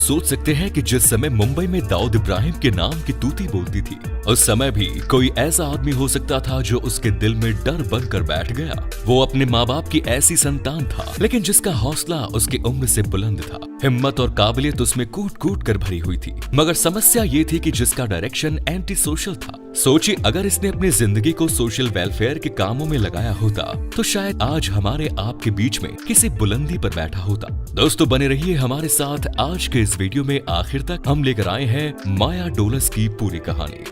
सोच सकते हैं कि जिस समय मुंबई में दाऊद इब्राहिम के नाम की तूती बोलती थी, उस समय भी कोई ऐसा आदमी हो सकता था जो उसके दिल में डर बनकर बैठ गया। वो अपने माँ बाप की ऐसी संतान था, लेकिन जिसका हौसला उसकी उम्र से बुलंद था। हिम्मत और काबिलियत उसमें कूट कूट कर भरी हुई थी। मगर समस्या ये थी कि जिसका डायरेक्शन एंटी सोशल था। सोचिए, अगर इसने अपनी जिंदगी को सोशल वेलफेयर के कामों में लगाया होता तो शायद आज हमारे आपके बीच में किसी बुलंदी पर बैठा होता। दोस्तों, बने रहिए हमारे साथ। आज के इस वीडियो में आखिर तक हम लेकर आए हैं माया डोलस की पूरी कहानी।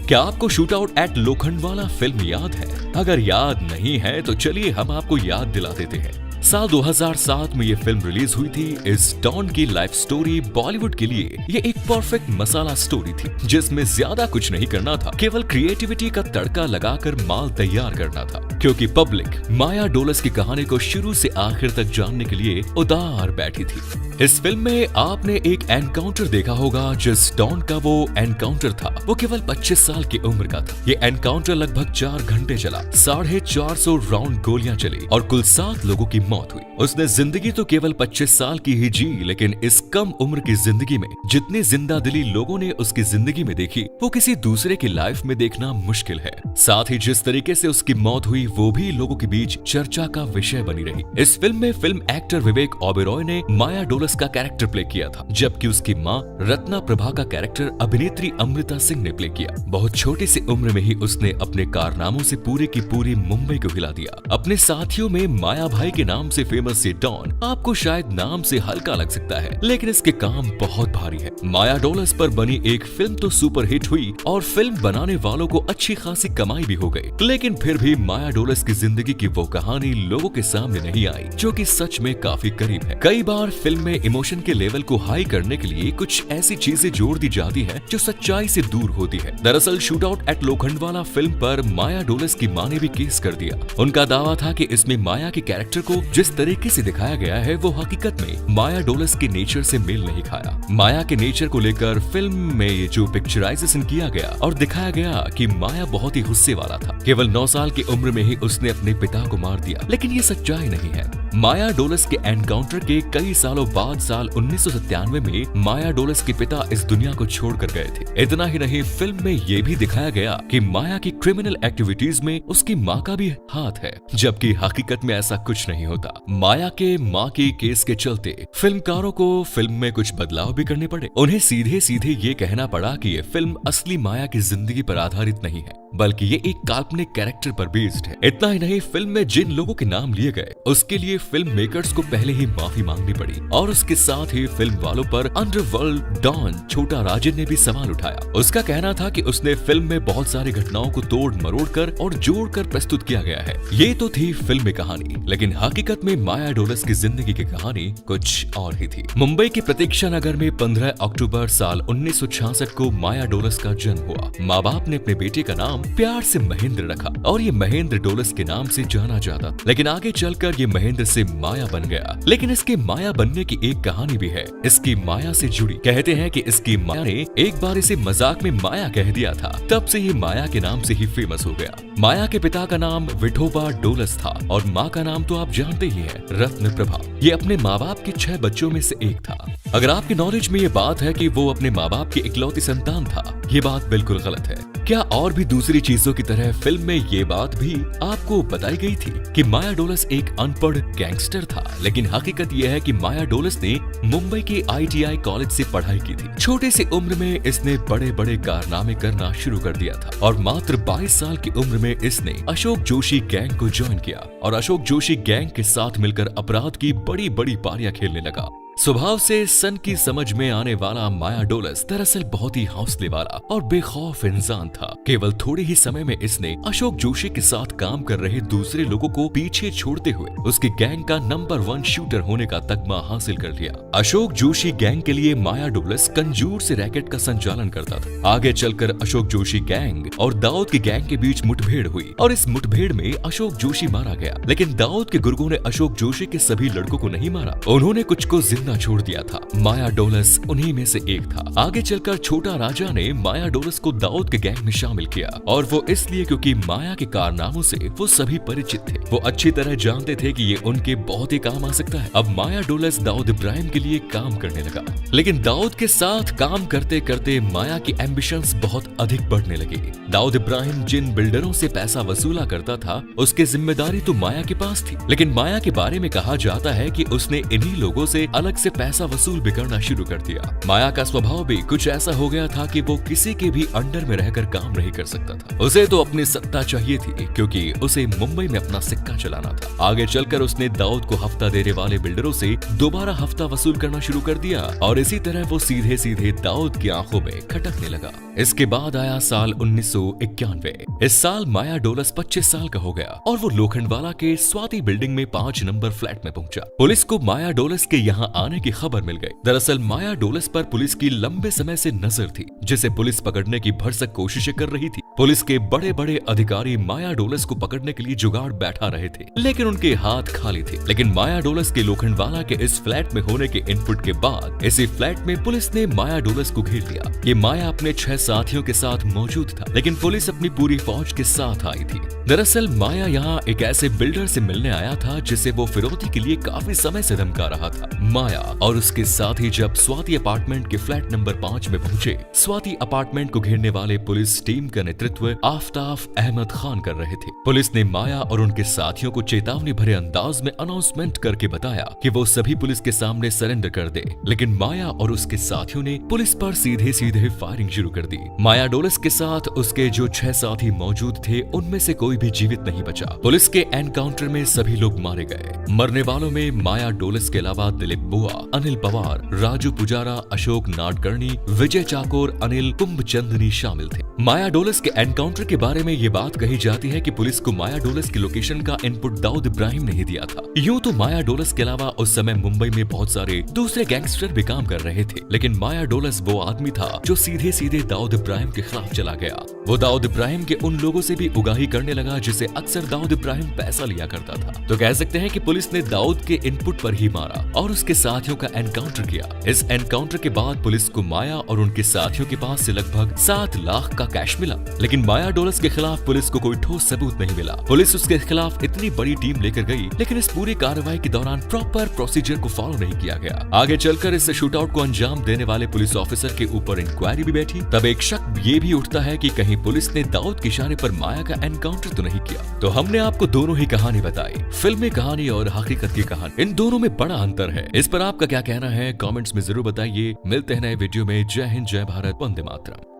क्या आपको shoot out at Lokhandwala film याद है? अगर याद नहीं है तो चलिए हम आपको याद दिला देते हैं। साल 2007 में ये फिल्म रिलीज हुई थी। इस डॉन की लाइफ स्टोरी बॉलीवुड के लिए ये एक परफेक्ट मसाला स्टोरी थी, जिसमें ज्यादा कुछ नहीं करना था, केवल क्रिएटिविटी का तड़का लगाकर माल तैयार करना था। क्योंकि पब्लिक माया डोलस की कहानी को शुरू से आखिर तक जानने के लिए उदार बैठी थी। इस फिल्म में आपने एक एनकाउंटर देखा होगा। जिस डॉन का वो एनकाउंटर था वो केवल 25 साल की उम्र का था। ये एनकाउंटर लगभग 4 घंटे चला। 450 राउंड गोलियां चली और कुल 7 लोगों की मौत हुई। उसने जिंदगी तो केवल 25 साल की ही जी, लेकिन इस कम उम्र की जिंदगी में जितनी जिंदा दिली लोगों ने उसकी जिंदगी में देखी, वो किसी दूसरे की लाइफ में देखना मुश्किल है। साथ ही जिस तरीके से उसकी मौत हुई वो भी लोगों के बीच चर्चा का विषय बनी रही। इस फिल्म में फिल्म एक्टर विवेक ओबेरॉय ने माया डोलस का कैरेक्टर प्ले किया था, जबकि उसकी माँ रत्ना प्रभा का कैरेक्टर अभिनेत्री अमृता सिंह ने प्ले किया। बहुत छोटी सी उम्र में ही उसने अपने कारनामों से पूरी की पूरी मुंबई को हिला दिया। अपने साथियों में माया भाई के नाम से फेमस ये डॉन आपको शायद नाम से हल्का लग सकता है, लेकिन इसके काम बहुत भारी है। माया डोलस पर बनी एक फिल्म तो सुपर हिट हुई और फिल्म बनाने वालों को अच्छी खासी कमाई भी हो गई, लेकिन फिर भी माया डोलस की जिंदगी की वो कहानी लोगों के सामने नहीं आई, जो कि सच में काफी करीब है। कई बार फिल्म में इमोशन के लेवल को हाई करने के लिए कुछ ऐसी चीजें जोड़ दी जाती है जो सच्चाई से दूर होती है। दरअसल shoot out at Lokhandwala film पर माया डोलस की मां ने भी केस कर दिया। उनका दावा था कि इसमें माया के कैरेक्टर को जिस तरीके से दिखाया गया है वो हकीकत में माया डोलस के नेचर से मेल नहीं खाया। माया के नेचर को लेकर फिल्म में ये जो पिक्चराइजेशन किया गया और दिखाया गया कि माया बहुत ही गुस्से वाला था। केवल 9 साल की उम्र में ही उसने अपने पिता को मार दिया, लेकिन ये सच्चाई नहीं है। माया डोलस के एनकाउंटर के कई सालों बाद साल 1997 में माया डोलस के पिता इस दुनिया को छोड़कर गए थे। इतना ही नहीं, फिल्म में ये भी दिखाया गया कि माया की क्रिमिनल एक्टिविटीज में उसकी माँ का भी हाथ है, जबकि हकीकत में ऐसा कुछ नहीं होता। माया के माँ के केस के चलते फिल्मकारों को फिल्म में कुछ बदलाव भी करने पड़े। उन्हें सीधे सीधे ये कहना पड़ा कि ये फिल्म असली माया की जिंदगी पर आधारित नहीं है, बल्कि ये एक काल्पनिक कैरेक्टर पर बेस्ड है। इतना ही नहीं, फिल्म में जिन लोगों के नाम लिए गए उसके लिए फिल्म मेकर्स को पहले ही माफी मांगनी पड़ी, और उसके साथ ही फिल्म वालों पर अंडरवर्ल्ड डॉन छोटा राजन ने भी सवाल उठाया। उसका कहना था कि उसने फिल्म में बहुत सारी घटनाओं को तोड़ मरोड़ कर और जोड़ कर प्रस्तुत किया गया है। ये तो थी फिल्म में कहानी, लेकिन हकीकत में माया डोलस की जिंदगी की कहानी कुछ और ही थी। मुंबई के प्रतीक्षा नगर में 15 अक्टूबर साल 1966 को माया डोलस का जन्म हुआ। माँ बाप ने अपने बेटे का नाम प्यार से महेंद्र रखा और ये महेंद्र डोलस के नाम से जाना जाता, लेकिन आगे चलकर ये महेंद्र से माया बन गया। लेकिन इसके माया बनने की एक कहानी भी है, इसकी माया से जुड़ी। कहते हैं कि इसकी माया ने एक बार इसे मजाक में माया कह दिया था, तब से ये माया के नाम से ही फेमस हो गया। माया के पिता का नाम विठोबा डोलस था और माँ का नाम तो आप जानते ही हैं, रत्न प्रभा। ये अपने माँ बाप के 6 बच्चों में से एक था। अगर आपके नॉलेज में ये बात है कि वो अपने माँ बाप की इकलौती संतान था, ये बात बिल्कुल गलत है। क्या और भी दूसरी चीजों की तरह फिल्म में ये बात भी आपको बताई गई थी कि माया डोलस एक अनपढ़ गैंगस्टर था, लेकिन हकीकत यह है कि माया डोलस ने मुंबई के ITI कॉलेज से पढ़ाई की थी। छोटे से उम्र में इसने बड़े बड़े कारनामे करना शुरू कर दिया था और मात्र 22 साल की उम्र में इसने अशोक जोशी गैंग को ज्वाइन किया और अशोक जोशी गैंग के साथ मिलकर अपराध की बड़ी बड़ी पारियां खेलने लगा। स्वभाव से सन की समझ में आने वाला माया डोलस दरअसल बहुत ही हौसले वाला और बेखौफ इंसान था। केवल थोड़े ही समय में इसने अशोक जोशी के साथ काम कर रहे दूसरे लोगों को पीछे छोड़ते हुए उसकी गैंग का नंबर 1 शूटर होने का तगमा हासिल कर लिया। अशोक जोशी गैंग के लिए माया डोलस कंजूर से रैकेट का संचालन करता था। आगे चलकर अशोक जोशी गैंग और दाऊद की गैंग के बीच मुठभेड़ हुई और इस मुठभेड़ में अशोक जोशी मारा गया, लेकिन दाऊद के गुर्गों ने अशोक जोशी के सभी लड़कों को नहीं मारा। उन्होंने कुछ को जिंदा ढूंढना छोड़ दिया था। माया डोलस उन्हीं में से एक था। आगे चलकर छोटा राजा ने माया डोलस को दाऊद के गैंग में शामिल किया, और वो इसलिए क्योंकि माया के कारनामों से वो सभी परिचित थे। वो अच्छी तरह जानते थे कि ये उनके बहुत ही काम आ सकता है। अब माया डोलस दाऊद इब्राहिम के लिए काम करने लगा, लेकिन दाऊद के साथ काम करते करते माया की एम्बिशंस बहुत अधिक बढ़ने लगी। दाऊद इब्राहिम जिन बिल्डरों से पैसा वसूला करता था, उसकी जिम्मेदारी तो माया के पास थी, लेकिन माया के बारे में कहा जाता है कि उसने इन्हीं लोगों से अलग से पैसा वसूल भी करना शुरू कर दिया। माया का स्वभाव भी कुछ ऐसा हो गया था कि वो किसी के भी अंडर में रहकर काम नहीं कर सकता था। उसे तो अपनी सत्ता चाहिए थी, क्योंकि उसे मुंबई में अपना सिक्का चलाना था। आगे चलकर उसने दाऊद को हफ्ता देने वाले बिल्डरों से दोबारा हफ्ता वसूल करना शुरू कर दिया, और इसी तरह वो सीधे सीधे दाऊद की आंखों में खटकने लगा। इसके बाद आया साल 1991। इस साल माया डोलस 25 साल का हो गया, और वो लोखंडवाला के स्वाति बिल्डिंग में 5 नंबर फ्लैट में पहुंचा। पुलिस को माया डोलस के यहाँ आने की खबर मिल गई। दरअसल माया डोलस पर पुलिस की लंबे समय से नजर थी, जिसे पुलिस पकड़ने की भरसक कोशिशें कर रही थी। पुलिस के बड़े बड़े अधिकारी माया डोलस को पकड़ने के लिए जुगाड़ बैठा रहे थे, लेकिन उनके हाथ खाली थे। लेकिन माया डोलस के लोखंडवाला के इस फ्लैट में होने के इनपुट के बाद इसी फ्लैट में पुलिस ने माया डोलस को घेर लिया। ये माया अपने 6 साथियों के साथ मौजूद था, लेकिन पुलिस अपनी पूरी फौज के साथ आई थी। दरअसल माया यहाँ एक ऐसे बिल्डर से मिलने आया था जिसे वो फिरौती के लिए काफी समय से धमका रहा था। माया और उसके साथी जब स्वाति अपार्टमेंट के फ्लैट नंबर 5 में पहुंचे, स्वाति अपार्टमेंट को घेरने वाले पुलिस टीम का नेतृत्व आफ्ताफ अहमद खान कर रहे थे। पुलिस ने माया और उनके साथियों को चेतावनी भरे अंदाज में अनाउंसमेंट करके बताया कि वो सभी पुलिस के सामने सरेंडर कर दे, लेकिन माया और उसके साथियों ने पुलिस पर सीधे सीधे फायरिंग शुरू कर दी। माया डोलस के साथ उसके जो 6 साथी मौजूद थे, उनमें से कोई भी जीवित नहीं बचा। पुलिस के एनकाउंटर में सभी लोग मारे गए। मरने वालों में माया डोलस के अलावा दिलीप बुआ, अनिल पवार, राजू पुजारा, अशोक नाडकर्णी, विजय चाकोर, अनिल कुंभचंदनी शामिल थे। माया डोलस के एनकाउंटर के बारे में ये बात कही जाती है कि पुलिस को माया डोलस की लोकेशन का इनपुट दाऊद इब्राहिम ने ही दिया था। यूं तो माया डोलस के अलावा उस समय मुंबई में बहुत सारे दूसरे गैंगस्टर भी काम कर रहे थे, लेकिन माया डोलस वो आदमी था जो सीधे सीधे दाऊद इब्राहिम के खिलाफ चला गया। वो दाऊद इब्राहिम के उन लोगों से भी उगाही करने लगा जिसे अक्सर दाऊद इब्राहिम पैसा लिया करता था। तो कह सकते हैं कि पुलिस ने दाऊद के इनपुट पर ही मारा और उसके साथियों का एनकाउंटर किया। इस एनकाउंटर के बाद पुलिस को माया और उनके साथियों के पास से लगभग 7 लाख का कैश मिला, लेकिन माया डोलस के खिलाफ पुलिस को कोई ठोस सबूत नहीं मिला। पुलिस उसके खिलाफ इतनी बड़ी टीम लेकर गई, लेकिन इस पूरी कार्रवाई के दौरान प्रॉपर प्रोसीजर को फॉलो नहीं किया गया। आगे चलकर इस शूटआउट को अंजाम देने वाले पुलिस ऑफिसर के ऊपर इंक्वायरी भी बैठी। तब एक शक ये भी उठता है कि कहीं पुलिस ने दाऊद के इशारे पर माया का एनकाउंटर तो नहीं किया। तो हमने आपको दोनों ही कहानी बताई, फिल्मी कहानी और हकीकत की कहानी, इन दोनों में बड़ा अंतर है। इस पर आपका क्या कहना है, कमेंट्स में जरूर बताइए। मिलते हैं नए वीडियो में। जय हिंद, जय भारत, वंदे मातरम।